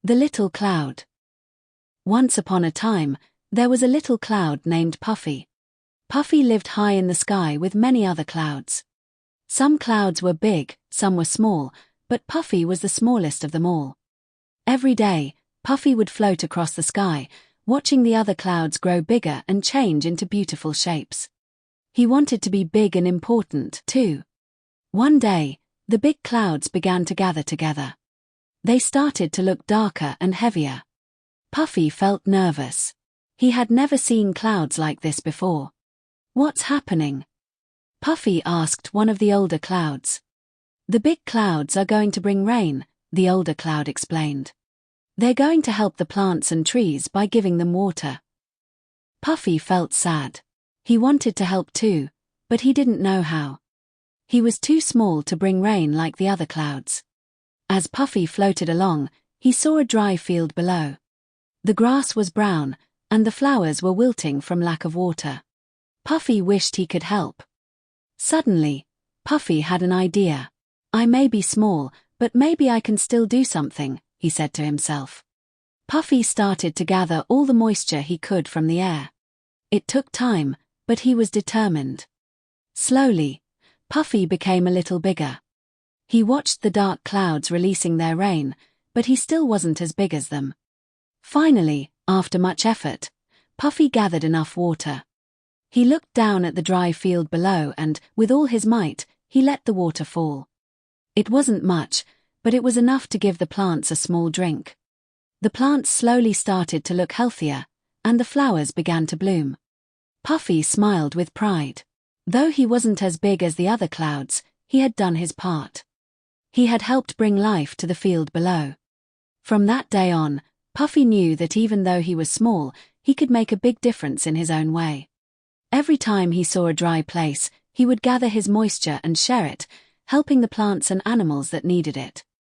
The Little Cloud. Once upon a time, there was a little cloud named Puffy. Puffy lived high in the sky with many other clouds. Some clouds were big, some were small, but Puffy was the smallest of them all. Every day, Puffy would float across the sky, watching the other clouds grow bigger and change into beautiful shapes. He wanted to be big and important, too. One day, the big clouds began to gather together. They started to look darker and heavier. Puffy felt nervous. He had never seen clouds like this before. "What's happening?" Puffy asked one of the older clouds. "The big clouds are going to bring rain," the older cloud explained. "They're going to help the plants and trees by giving them water." Puffy felt sad. He wanted to help too, but he didn't know how. He was too small to bring rain like the other clouds. As Puffy floated along, he saw a dry field below. The grass was brown, and the flowers were wilting from lack of water. Puffy wished he could help. Suddenly, Puffy had an idea. "I may be small, but maybe I can still do something," he said to himself. Puffy started to gather all the moisture he could from the air. It took time, but he was determined. Slowly, Puffy became a little bigger. He watched the dark clouds releasing their rain, but he still wasn't as big as them. Finally, after much effort, Puffy gathered enough water. He looked down at the dry field below and, with all his might, he let the water fall. It wasn't much, but it was enough to give the plants a small drink. The plants slowly started to look healthier, and the flowers began to bloom. Puffy smiled with pride. Though he wasn't as big as the other clouds, he had done his part. He had helped bring life to the field below. From that day on, Puffy knew that even though he was small, he could make a big difference in his own way. Every time he saw a dry place, he would gather his moisture and share it, helping the plants and animals that needed it.